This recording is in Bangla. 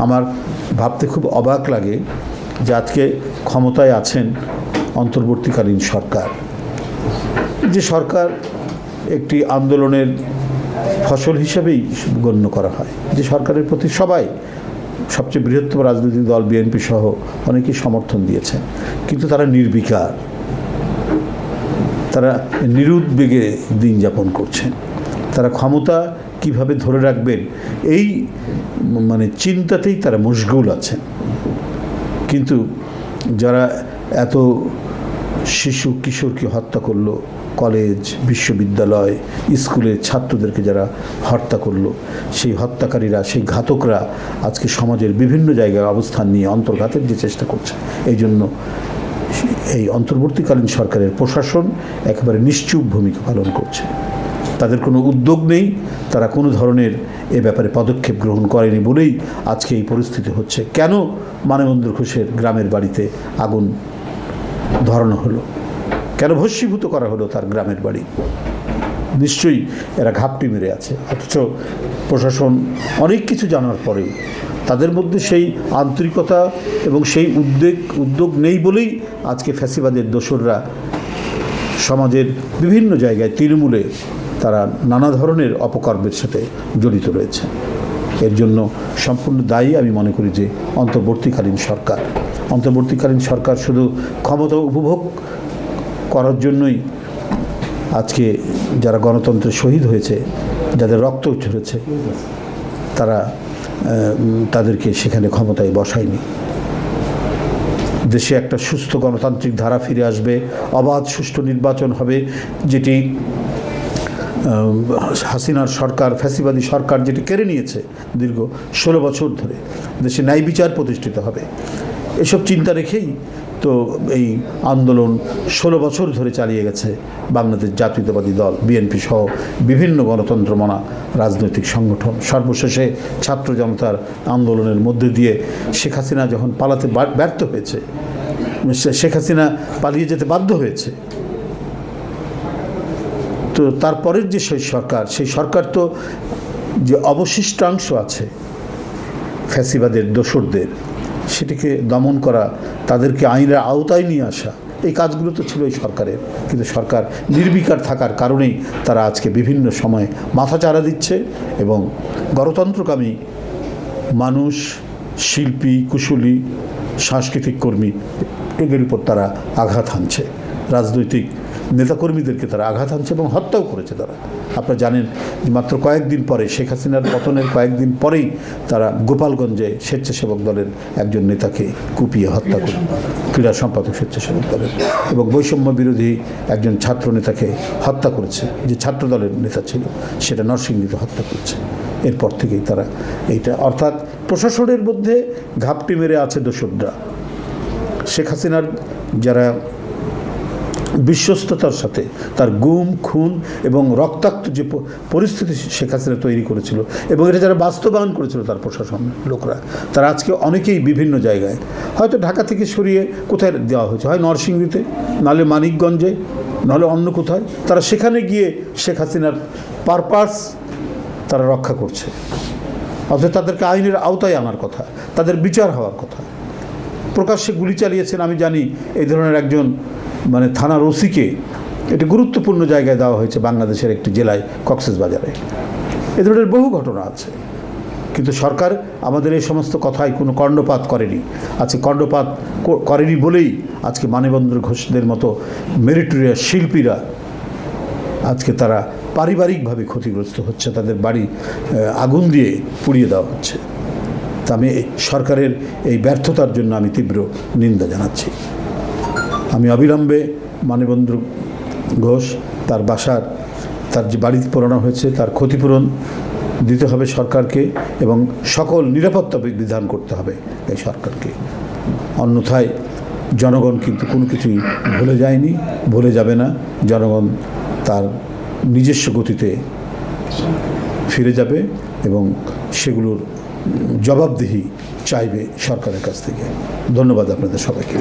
আমার ভাবতে খুব অবাক লাগে যে আজকে ক্ষমতায় আছেন অন্তর্বর্তীকালীন সরকার, যে সরকার একটি আন্দোলনের ফসল হিসেবেই গণ্য করা হয়, যে সরকারের প্রতি সবাই, সবচেয়ে বৃহত্তম রাজনৈতিক দল বিএনপি সহ অনেকেই সমর্থন দিয়েছেন, কিন্তু তারা নির্বিকার, তারা নিরুদ্বেগে দিন যাপন করছেন। তারা ক্ষমতা কিভাবে ধরে রাখবেন এই চিন্তাতেই তারা মশগুল আছেন। কিন্তু যারা এত শিশু কিশোরকে হত্যা করলো, কলেজ, বিশ্ববিদ্যালয়, স্কুলের ছাত্রদেরকে যারা হত্যা করলো, সেই হত্যাকারীরা, সেই ঘাতকরা আজকে সমাজের বিভিন্ন জায়গায় অবস্থান নিয়ে অন্তর্ঘাতের যে চেষ্টা করছে। এই জন্য এই অন্তর্বর্তীকালীন সরকারের প্রশাসন একেবারে নিশ্চুপ ভূমিকা পালন করছে। তাদের কোনো উদ্যোগ নেই, তারা কোনো ধরনের এ ব্যাপারে পদক্ষেপ গ্রহণ করেনি বলেই আজকে এই পরিস্থিতি হচ্ছে। কেন মানবেন্দ্র ঘোষের গ্রামের বাড়িতে আগুন ধরানো হলো, কেন ভস্মীভূত করা হলো তার গ্রামের বাড়ি? নিশ্চয়ই এরা ঘাপটি মেরে আছে। অথচ প্রশাসন অনেক কিছু জানার পরেও তাদের মধ্যে সেই আন্তরিকতা এবং সেই উদ্যোগ নেই বলেই আজকে ফ্যাসিবাদের দোসররা সমাজের বিভিন্ন জায়গায় তৃণমূলে তারা নানা ধরনের অপকর্মের সাথে জড়িত রয়েছে। এর জন্য সম্পূর্ণ দায়ী আমি মনে করি যে অন্তর্বর্তীকালীন সরকার। অন্তর্বর্তীকালীন সরকার শুধু ক্ষমতা উপভোগ করার জন্যই আজকে যারা গণতন্ত্রের শহীদ হয়েছে, যাদের রক্ত ঝরেছে, তাদেরকে সেখানে ক্ষমতায় বসায়নি। দেশে একটা সুস্থ গণতান্ত্রিক ধারা ফিরে আসবে, অবাধ সুষ্ঠু নির্বাচন হবে, যেটি হাসিনার সরকার, ফ্যাসিবাদী সরকার যেটি কেড়ে নিয়েছে দীর্ঘ 16 বছর ধরে। দেশে ন্যায় বিচার প্রতিষ্ঠিত হবে, এসব চিন্তা রেখেই তো এই আন্দোলন 16 বছর ধরে চালিয়ে গেছে বাংলাদেশ জাতীয়তাবাদী দল, বিএনপি সহ বিভিন্ন গণতন্ত্রমনা রাজনৈতিক সংগঠন। সর্বশেষে ছাত্র জনতার আন্দোলনের মধ্যে দিয়ে শেখ হাসিনা যখন পালাতে ব্যর্থ হয়েছে, শেখ হাসিনা পালিয়ে যেতে বাধ্য হয়েছে, তো তারপরের যে সেই সরকার তো যে অবশিষ্টাংশ আছে ফ্যাসিবাদের দোসরদের, সেটিকে দমন করা, তাদেরকে আইনের আওতায় নিয়ে আসা, এই কাজগুলো তো ছিল এই সরকারের। কিন্তু সরকার নির্বিকার থাকার কারণেই তারা আজকে বিভিন্ন সময়ে মাথাচাড়া দিচ্ছে এবং গণতন্ত্রকামী মানুষ, শিল্পী, কুশলী, সাংস্কৃতিক কর্মী, এদের উপর তারা আঘাত হানছে। রাজনৈতিক নেতাকর্মীদেরকে তারা আঘাত হানছে এবং হত্যাও করেছে তারা। আপনারা জানেন যে মাত্র কয়েকদিন পরে, শেখ হাসিনার পতনের কয়েকদিন পরেই তারা গোপালগঞ্জে স্বেচ্ছাসেবক দলের একজন নেতাকে কুপিয়ে হত্যা করে, ক্রীড়া সম্পাদক স্বেচ্ছাসেবক দলের, এবং বৈষম্য বিরোধী একজন ছাত্র নেতাকে হত্যা করেছে, যে ছাত্র দলের নেতা ছিল, সেটা নরসিংদীতে হত্যা করেছে। এরপর থেকেই তারা এইটা, অর্থাৎ প্রশাসনের মধ্যে ঘাপটি মেরে আছে দোসররা। শেখ হাসিনার যারা বিশ্বস্ততার সাথে তার গুম, খুন এবং রক্তাক্ত যে পরিস্থিতি শেখ হাসিনা তৈরি করেছিল, এবং এটা যারা বাস্তবায়ন করেছিল তার প্রশাসন লোকরা, তারা আজকে অনেকেই বিভিন্ন জায়গায়, হয়তো ঢাকা থেকে সরিয়ে কোথায় দেওয়া হয়েছে, হয় নরসিংদীতে, নাহলে মানিকগঞ্জে, নাহলে অন্য কোথায়, তারা সেখানে গিয়ে শেখ হাসিনার পারপাস তারা রক্ষা করছে। অথচ তাদেরকে আইনের আওতায় আনার কথা, তাদের বিচার হওয়ার কথা। প্রকাশ্যে গুলি চালিয়েছেন, আমি জানি এই ধরনের একজন থানার ওসিকে একটি গুরুত্বপূর্ণ জায়গায় দেওয়া হয়েছে বাংলাদেশের একটি জেলায়, কক্সবাজারে। এ ধরনের বহু ঘটনা আছে, কিন্তু সরকার আমাদের এই সমস্ত কথায় কোনো কর্ণপাত করেনি। আজকে কর্ণপাত করেনি বলেই আজকে মানবেন্দ্র ঘোষদের মতো মেরিটোরিয়াস শিল্পীরা আজকে তারা পারিবারিকভাবে ক্ষতিগ্রস্ত হচ্ছে, তাদের বাড়ি আগুন দিয়ে পুড়িয়ে দেওয়া হচ্ছে। তা আমি সরকারের এই ব্যর্থতার জন্য আমি তীব্র নিন্দা জানাচ্ছি। আমি অবিলম্বে মানবেন্দ্র ঘোষ, তার বাসার, তার যে বাড়ি পোড়ানো হয়েছে, তার ক্ষতিপূরণ দিতে হবে সরকারকে, এবং সকল নিরাপত্তা বিধান করতে হবে এই সরকারকে। অন্যথায় জনগণ কিন্তু কোনো কিছুই ভুলে যায়নি, ভুলে যাবে না। জনগণ তার নিজস্ব গতিতে ফিরে যাবে এবং সেগুলোর জবাবদিহি চাইবে সরকারের কাছ থেকে। ধন্যবাদ আপনাদের সবাইকে।